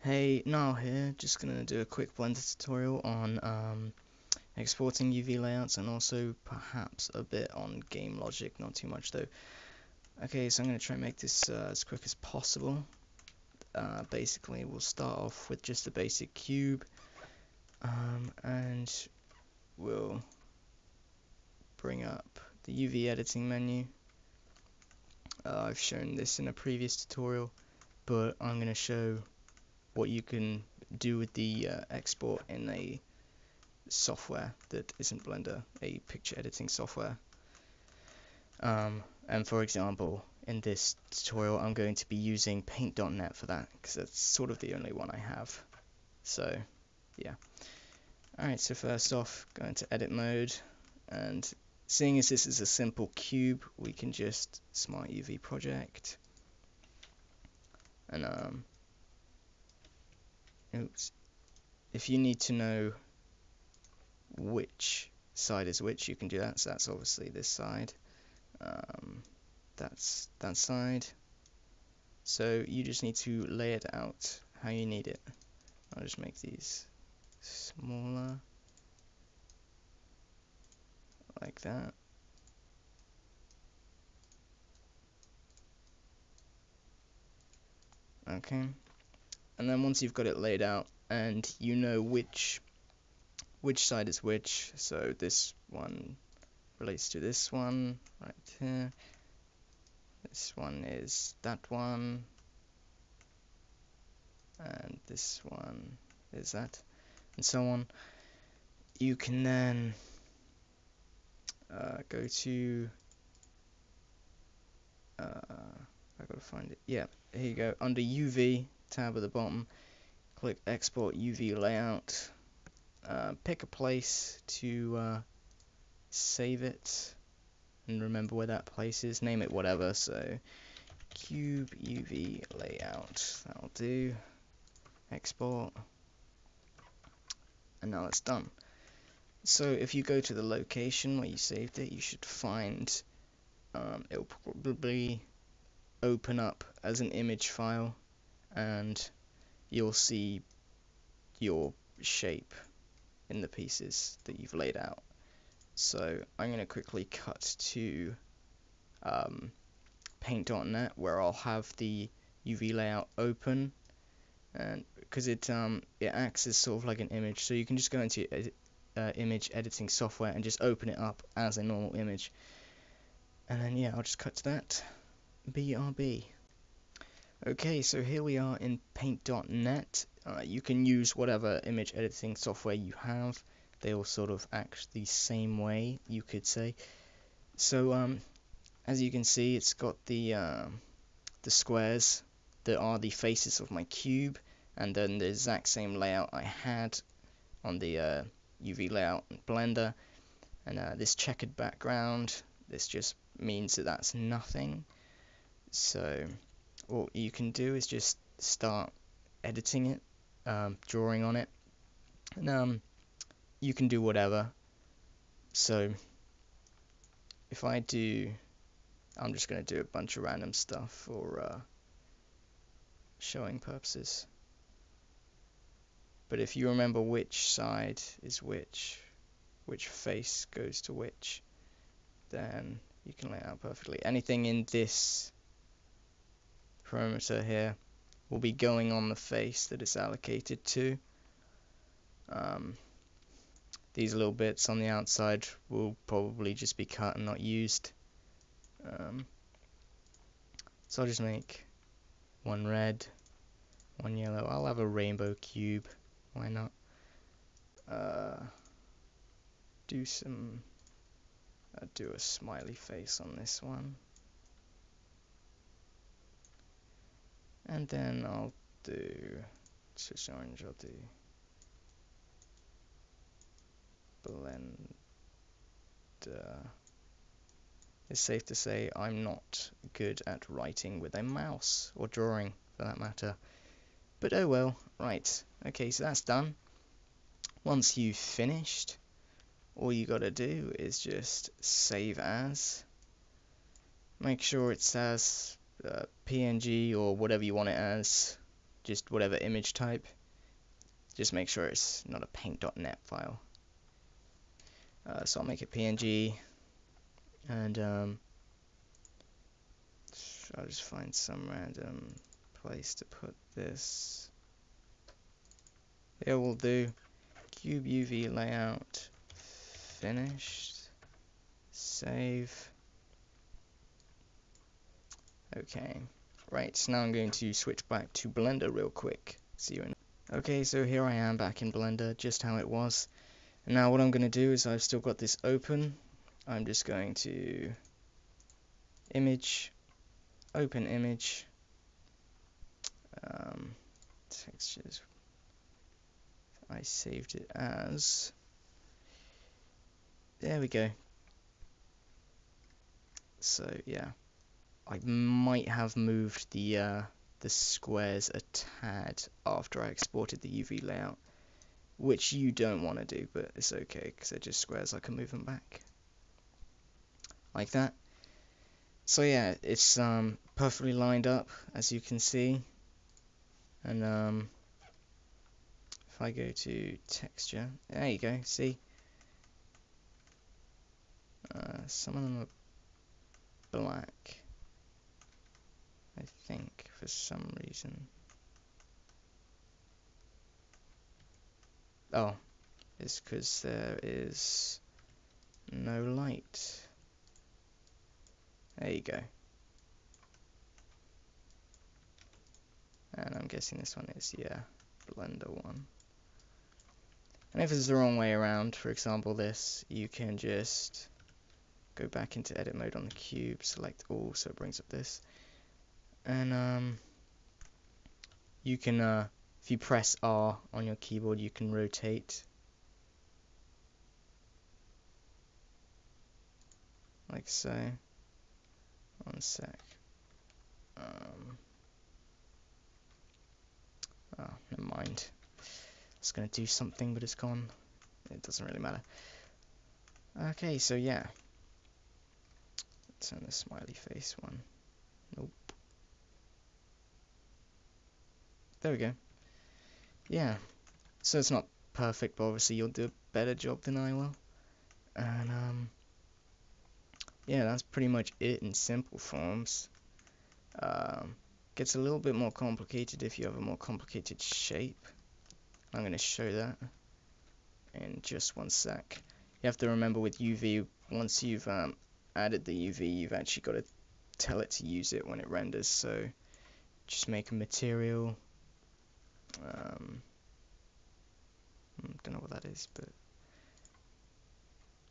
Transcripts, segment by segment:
Hey, Niall here, just gonna do a quick Blender tutorial on exporting UV layouts and also perhaps a bit on game logic, not too much though. Okay, so I'm gonna try and make this as quick as possible. Basically, we'll start off with just a basic cube, and we'll bring up the UV editing menu. I've shown this in a previous tutorial, but I'm gonna show what you can do with the export in a software that isn't Blender, a picture editing software. And for example, in this tutorial I'm going to be using Paint.net for that, because that's sort of the only one I have. So yeah. Alright, so first off, go into edit mode, and seeing as this is a simple cube, we can just Smart UV project, and oops, if you need to know which side is which, you can do that. So that's obviously this side, that's that side, so you just need to lay it out how you need it. I'll just make these smaller like that. Okay, and then once you've got it laid out and you know which side is which, so this one relates to this one right here, this one is that one, and this one is that, and so on. You can then go to I gotta find it. Yeah, here you go. Under UV tab at the bottom, click Export UV Layout. Pick a place to save it, and remember where that place is. Name it whatever. So Cube UV Layout. That'll do. Export, and now it's done. So if you go to the location where you saved it, you should find it'll probably open up as an image file, and you'll see your shape in the pieces that you've laid out. So I'm going to quickly cut to Paint.net, where I'll have the UV layout open, and because it acts as sort of like an image, so you can just go into image editing software and just open it up as a normal image. And then yeah, I'll just cut to that. BRB. Okay, so here we are in Paint.net. You can use whatever image editing software you have. They all sort of act the same way, you could say. So as you can see, it's got the squares that are the faces of my cube, and then the exact same layout I had on the UV layout in Blender. And this checkered background, this just means that that's nothing. So what you can do is just start editing it, drawing on it, and you can do whatever. So if I do, I'm just going to do a bunch of random stuff for showing purposes. But if you remember which side is which face goes to which, then you can lay it out perfectly. Anything in this parameter here will be going on the face that it's allocated to. These little bits on the outside will probably just be cut and not used. So I'll just make one red, one yellow. I'll have a rainbow cube, why not? Do a smiley face on this one. And then I'll do switch orange, I'll do blend. It's safe to say I'm not good at writing with a mouse, or drawing for that matter. But oh well. Right, okay, so that's done. Once you've finished, all you gotta do is just save as. Make sure it says PNG or whatever you want it as. just whatever image type. Just make sure it's not a paint.net file. So I'll make it PNG, and I'll just find some random place to put this. Yeah, we'll do cube UV layout finished. Save. Okay. Right, so now I'm going to switch back to Blender real quick. See you in. Okay, so here I am back in Blender, just how it was. And now what I'm going to do is I've still got this open. I'm just going to image, open image, textures. I saved it as. There we go. So yeah, I might have moved the squares a tad after I exported the UV layout, which you don't want to do, but it's okay because they're just squares. I can move them back like that. So yeah, it's perfectly lined up, as you can see. And if I go to texture, there you go. See, some of them are black, I think, for some reason. Oh, it's because there is no light. There you go. And I'm guessing this one is, yeah, Blender one. And if it's the wrong way around, for example this, you can just go back into edit mode on the cube, select all, so it brings up this. And you can, if you press R on your keyboard, you can rotate. Like so. One sec. Oh, never mind. It's gonna do something, but it's gone. It doesn't really matter. Okay, so yeah. Let's turn the smiley face one. Nope. There we go. Yeah. So it's not perfect, but obviously you'll do a better job than I will. And yeah, that's pretty much it in simple forms. Gets a little bit more complicated if you have a more complicated shape. I'm going to show that in just one sec. You have to remember with UV, once you've added the UV, you've actually got to tell it to use it when it renders. So just make a material. Don't know what that is, but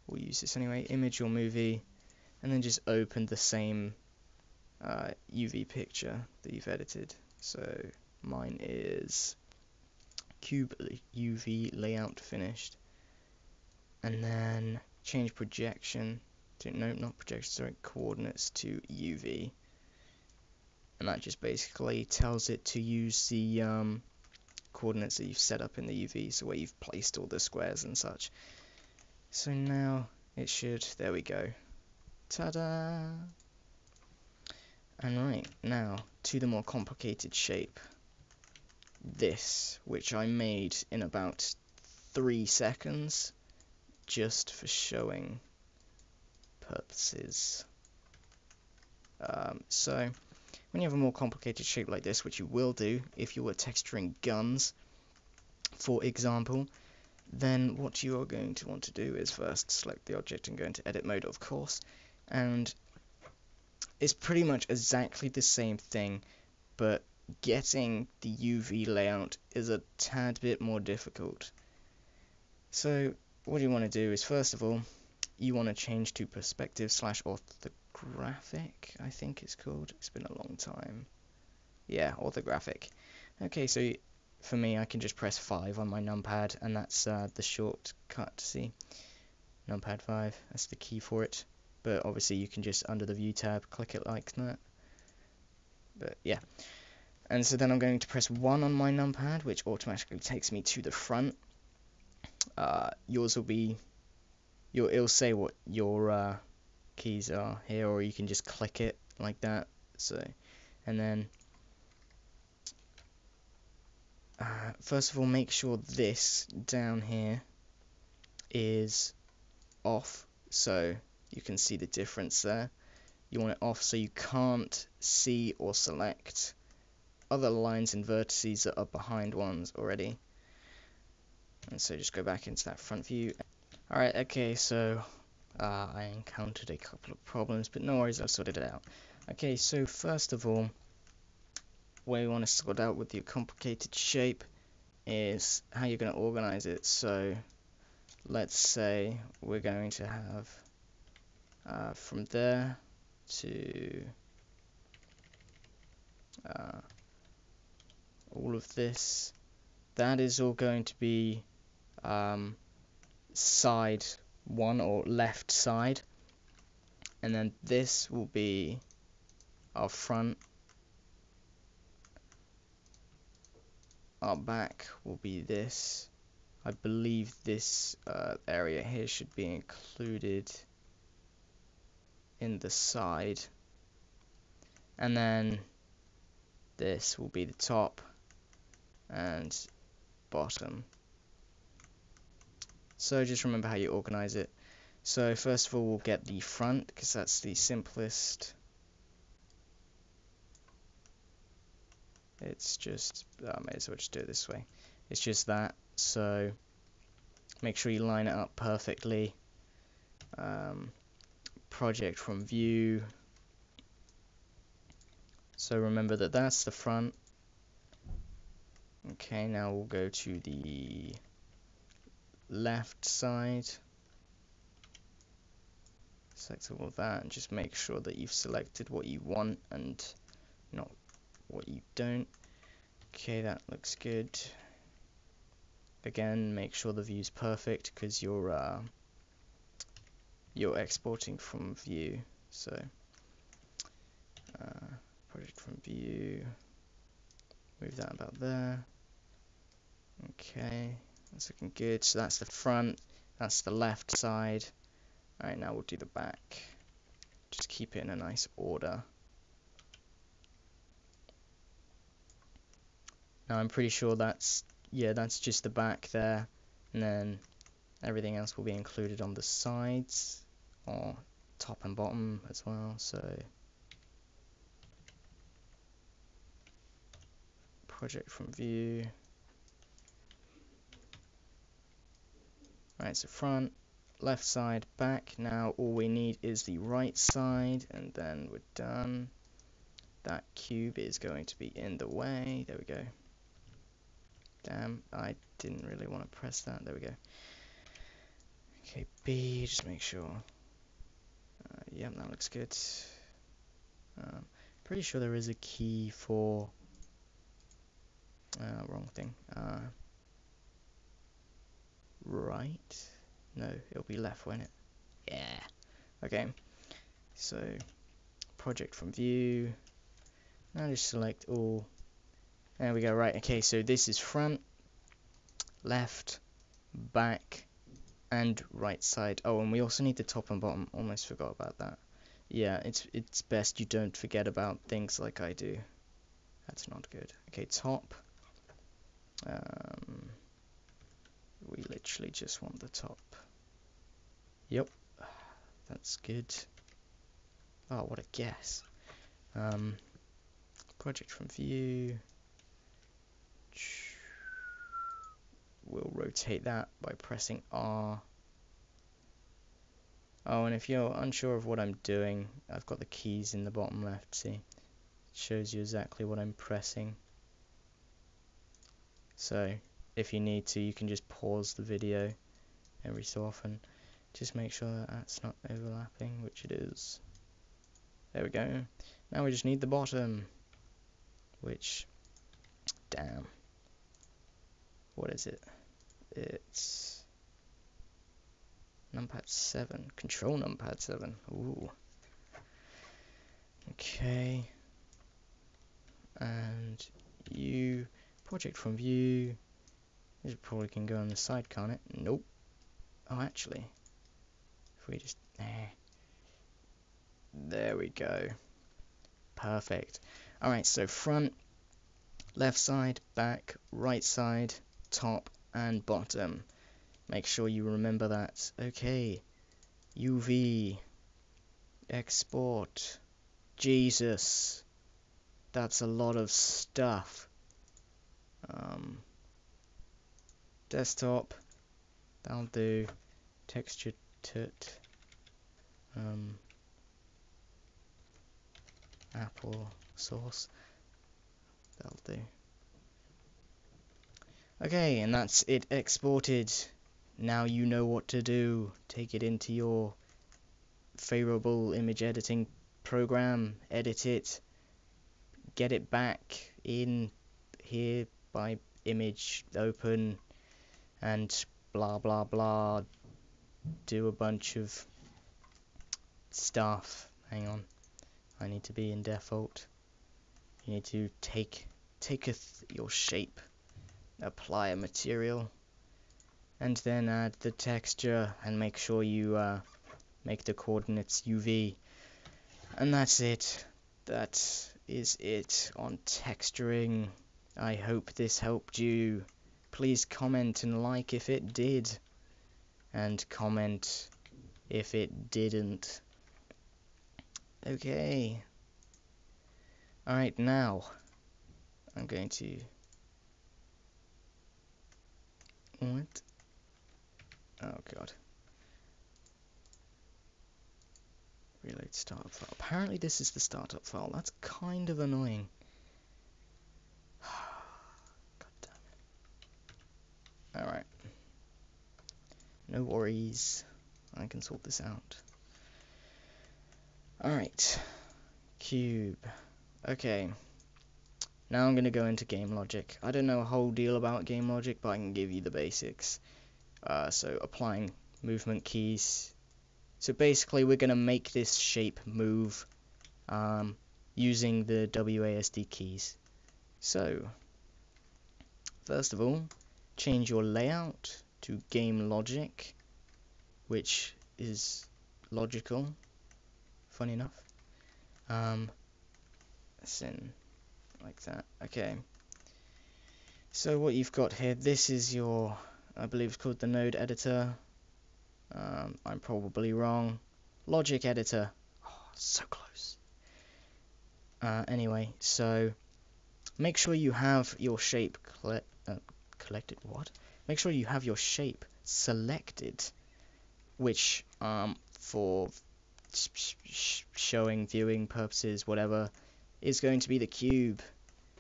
we'll use this anyway. Image or movie, and then just open the same UV picture that you've edited. So mine is cube UV layout finished, and then change projection to, no, not projection, sorry, coordinates to UV, and that just basically tells it to use the coordinates that you've set up in the UV, so where you've placed all the squares and such. So now it should, there we go, ta-da! And right, now to the more complicated shape. This, which I made in about 3 seconds, just for showing purposes. So, when you have a more complicated shape like this, which you will do if you were texturing guns, for example, then what you are going to want to do is first select the object and go into edit mode, of course, and it's pretty much exactly the same thing, but getting the UV layout is a tad bit more difficult. So what you want to do is, first of all, you want to change to perspective / orthographic, I think it's called. It's been a long time. Yeah, orthographic. Okay, so for me, I can just press 5 on my numpad, and that's the shortcut, see? Numpad 5, that's the key for it. But obviously you can just, under the view tab, click it like that. But yeah. And so then I'm going to press 1 on my numpad, which automatically takes me to the front. Yours will be, it'll say what your keys are here, or you can just click it like that. So, and then first of all, make sure this down here is off, so you can see the difference there. You want it off so you can't see or select other lines and vertices that are behind ones already. And so just go back into that front view. Alright, okay, so I encountered a couple of problems, but no worries, I've sorted it out. Okay, so first of all, where you want to sort out with your complicated shape is how you're going to organize it. So let's say we're going to have from there to all of this. That is all going to be side 1 or left side, and then this will be our front. Our back will be this. I believe this area here should be included in the side, and then this will be the top and bottom. So just remember how you organize it. So first of all, we'll get the front because that's the simplest. It's just, I may as well just do it this way. It's just that, so make sure you line it up perfectly. Project from view. So remember that that's the front. Okay, now we'll go to the left side. Select all of that and just make sure that you've selected what you want and not what you don't. Okay, that looks good. Again, make sure the view's perfect because you're exporting from view. So project from view, move that about there. Okay, that's looking good. So that's the front, that's the left side. Alright, now we'll do the back. Just keep it in a nice order. Now I'm pretty sure that's just the back there, and then everything else will be included on the sides, or top and bottom as well. So project from view. Right, so front, left side, back. Now all we need is the right side, and then we're done. That cube is going to be in the way. There we go. Damn, I didn't really want to press that. There we go. Okay, B, just make sure. Yep, that looks good. Pretty sure there is a key for... wrong thing. Right? No, it'll be left, won't it? Yeah. Okay. So, project from view. Now just select all. There we go, right. Okay, so this is front, left, back, and right side. Oh, and we also need the top and bottom. Almost forgot about that. Yeah, it's best you don't forget about things like I do. That's not good. Okay, top. We literally just want the top. Yep, that's good. Oh, what a guess. Project from view. We'll rotate that by pressing R. Oh, and if you're unsure of what I'm doing, I've got the keys in the bottom left, see? It shows you exactly what I'm pressing. So, if you need to, you can just pause the video every so often. Just make sure that that's not overlapping, which it is. There we go. Now we just need the bottom, which, damn. What is it? It's numpad 7. Control numpad 7. Ooh. Okay. And you project from view. This probably can go on the side, can't it? Nope. Oh, actually, if we just there we go. Perfect. Alright, so front, left side, back, right side, top, and bottom. Make sure you remember that. Okay, UV, export, Jesus, that's a lot of stuff. Desktop, that'll do. Texture tut, Apple source, that'll do. Okay, and that's it exported. Now you know what to do. Take it into your favorable image editing program, edit it, get it back in here by image open, and blah blah blah. Do a bunch of stuff. Hang on, I need to be in default. You need to take your shape, apply a material, and then add the texture, and make sure you make the coordinates UV. And that's it. That is it on texturing. I hope this helped you. Please comment and like if it did, and comment if it didn't. Okay. Alright, now I'm going to... What? Oh god. Reload startup file. Apparently this is the startup file. That's kind of annoying. God damn it. Alright. No worries. I can sort this out. Alright. Cube. Okay. Now I'm going to go into game logic. I don't know a whole deal about game logic, but I can give you the basics. So applying movement keys. So basically we're going to make this shape move using the WASD keys. So first of all, change your layout to game logic, which is logical, funny enough. Sin like that. Okay. So what you've got here, this is your, I believe it's called the node editor. I'm probably wrong. Logic editor. Oh, so close. Anyway, so make sure you have your shape collected. What? Make sure you have your shape selected, which for showing, viewing purposes, whatever, is going to be the cube,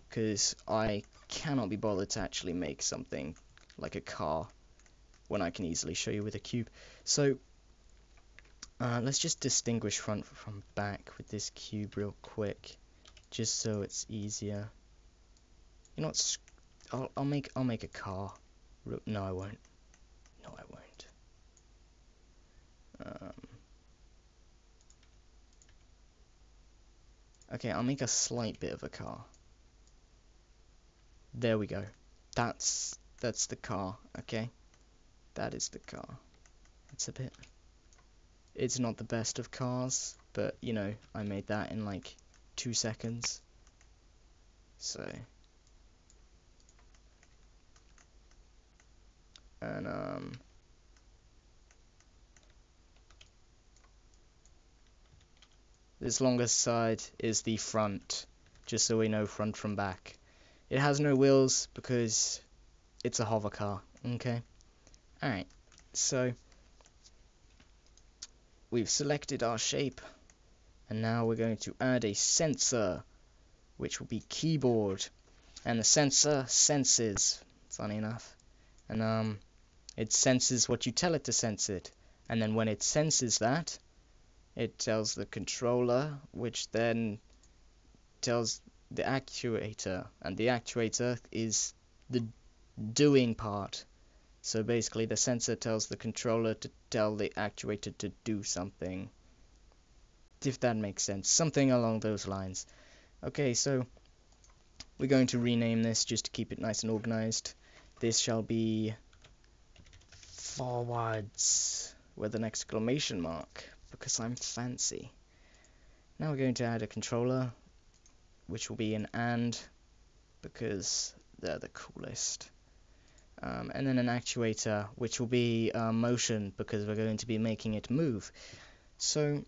because I cannot be bothered to actually make something like a car when I can easily show you with a cube. So let's just distinguish front from back with this cube real quick, just so it's easier. You know what? I'll make a car. No, I won't. No, I won't. Okay, I'll make a slight bit of a car. There we go. That's the car. Okay, that is the car. It's not the best of cars, but you know, I made that in like 2 seconds. So, and this longest side is the front, just so we know front from back. It has no wheels because it's a hover car. Okay. Alright, so we've selected our shape, and now we're going to add a sensor, which will be keyboard, and the sensor senses, funny enough, and it senses what you tell it to sense it, and then when it senses that, it tells the controller, which then tells the actuator, and the actuator is the doing part. So basically the sensor tells the controller to tell the actuator to do something, if that makes sense, something along those lines. Okay, so we're going to rename this just to keep it nice and organized. This shall be forwards with an exclamation mark, because I'm fancy. Now we're going to add a controller, which will be an AND because they're the coolest. And then an actuator, which will be motion, because we're going to be making it move. So,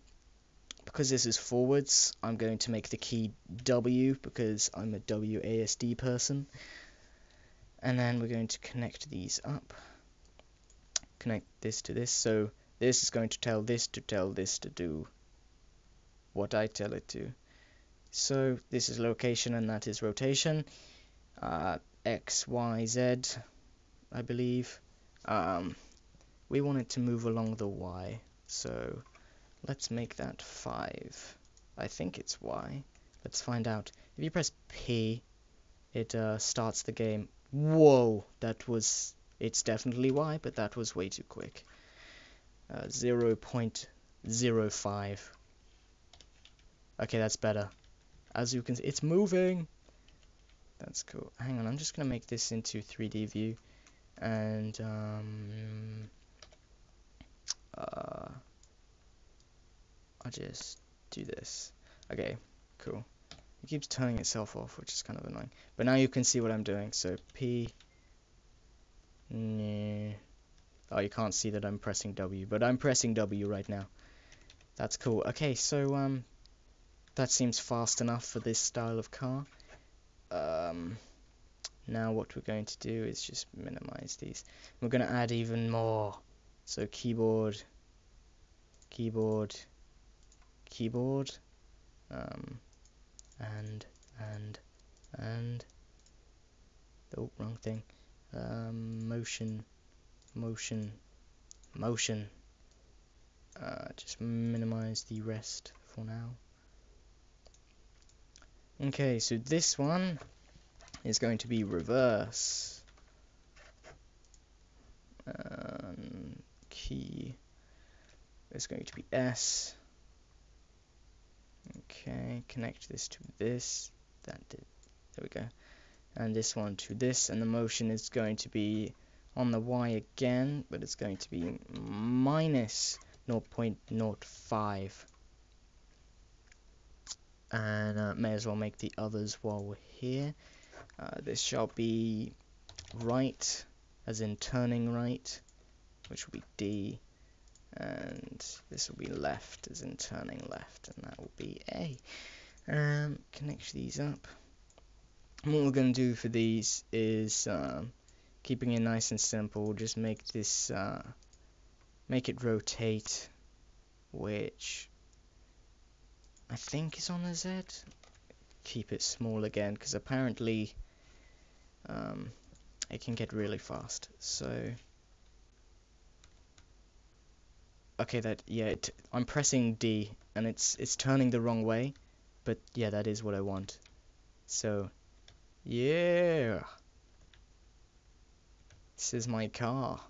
because this is forwards, I'm going to make the key W, because I'm a WASD person. And then we're going to connect these up. Connect this to this, so this is going to tell this to do what I tell it to. So this is location and that is rotation. X, Y, Z, I believe. We want it to move along the Y, so let's make that 5. I think it's Y. Let's find out. If you press P, it starts the game. Whoa, it's definitely Y, but that was way too quick. 0.05. Okay, that's better. As you can see, it's moving. That's cool. Hang on, I'm just gonna make this into 3D view, and I'll just do this. Okay, cool. It keeps turning itself off, which is kind of annoying. But now you can see what I'm doing. So P. Oh, you can't see that I'm pressing W, but I'm pressing W right now. That's cool. Okay, so that seems fast enough for this style of car. Now what we're going to do is just minimize these. We're going to add even more. So keyboard, keyboard, keyboard, and oh, wrong thing. Motion. Just minimize the rest for now. Okay, so this one is going to be reverse. Key is going to be S. Okay, connect this to this. There we go. And this one to this, and the motion is going to be on the Y again, but it's going to be minus 0.05. And may as well make the others while we're here. This shall be right, as in turning right, which will be D, and this will be left, as in turning left, and that will be A. Connect these up. And what we're going to do for these is, keeping it nice and simple, just make this, make it rotate, which I think is on a Z. Keep it small again, because apparently it can get really fast. So okay, I'm pressing D and it's turning the wrong way, but yeah, that is what I want. So yeah, this is my car.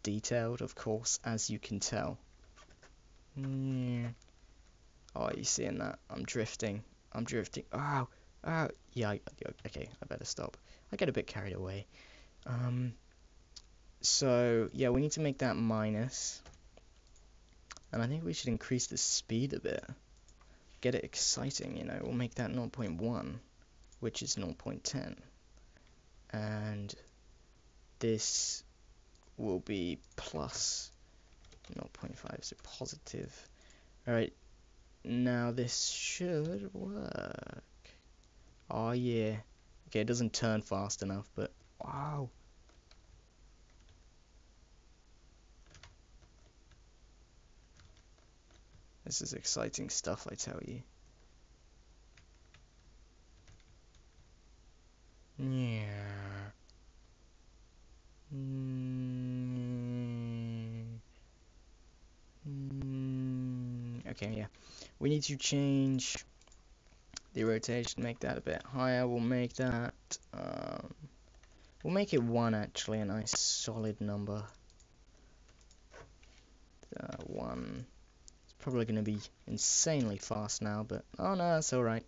Detailed, of course, as you can tell. Oh, are you seeing that? I'm drifting. Oh, yeah, okay, I better stop. I get a bit carried away. So, yeah, we need to make that minus. And I think we should increase the speed a bit. Get it exciting, you know. We'll make that 0.1, which is 0.10. And this will be plus 0.5, so positive. Alright, now this should work. Oh yeah. Okay, it doesn't turn fast enough, but wow. This is exciting stuff, I tell you. Yeah. Okay, yeah. We need to change the rotation, make that a bit higher. We'll make that, we'll make it 1 actually, a nice solid number. 1. It's probably going to be insanely fast now, but oh no, that's alright.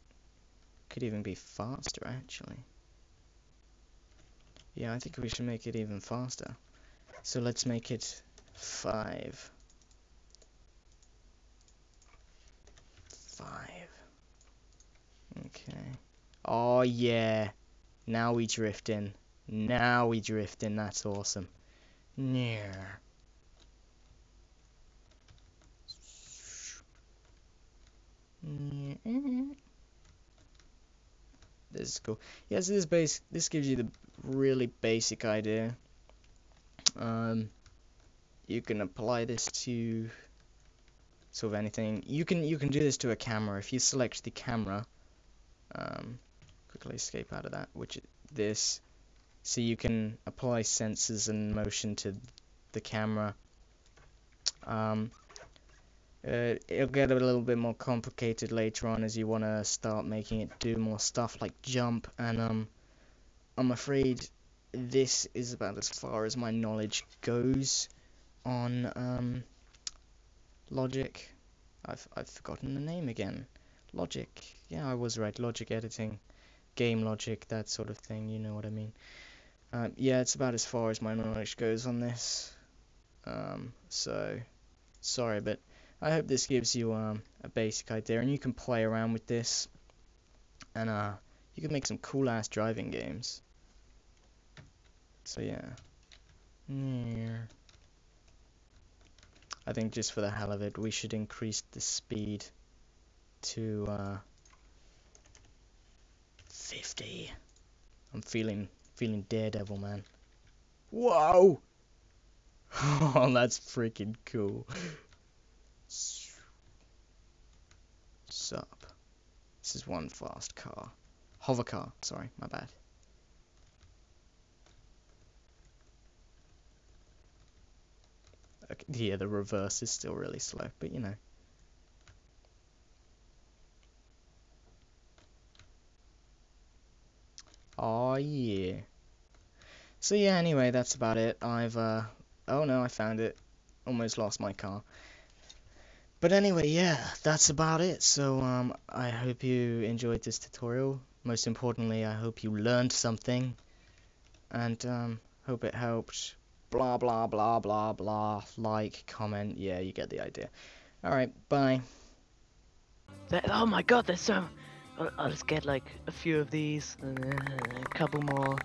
Could even be faster actually. Yeah, I think we should make it even faster. So let's make it 5. 5. Okay. Oh yeah. Now we drifting. Now we drifting. That's awesome. Yeah. This is cool. Yeah, so this gives you the really basic idea. You can apply this to sort of anything. You can do this to a camera. If you select the camera, quickly escape out of that, which this, so you can apply sensors and motion to the camera. It'll get a little bit more complicated later on as you want to start making it do more stuff like jump, and I'm afraid this is about as far as my knowledge goes on Logic. I've forgotten the name again. Logic. Yeah, I was right. Logic editing, game logic, that sort of thing. You know what I mean. Yeah, it's about as far as my knowledge goes on this. So sorry, but I hope this gives you a basic idea, and you can play around with this, and you can make some cool ass driving games. So yeah. I think just for the hell of it, we should increase the speed to 50. I'm feeling Daredevil, man. Whoa! Oh, that's freaking cool. Sup. This is one fast car. Hover car, sorry, my bad. Okay, yeah, the reverse is still really slow, but you know. Oh yeah. So yeah, anyway, that's about it. Oh no, I found it. Almost lost my car. But anyway, yeah, that's about it. So I hope you enjoyed this tutorial. Most importantly, I hope you learned something, and hope it helped. Blah blah blah blah blah. Like, comment, yeah, you get the idea. Alright, bye. Oh my god, there's so... I'll just get like a few of these, and a couple more.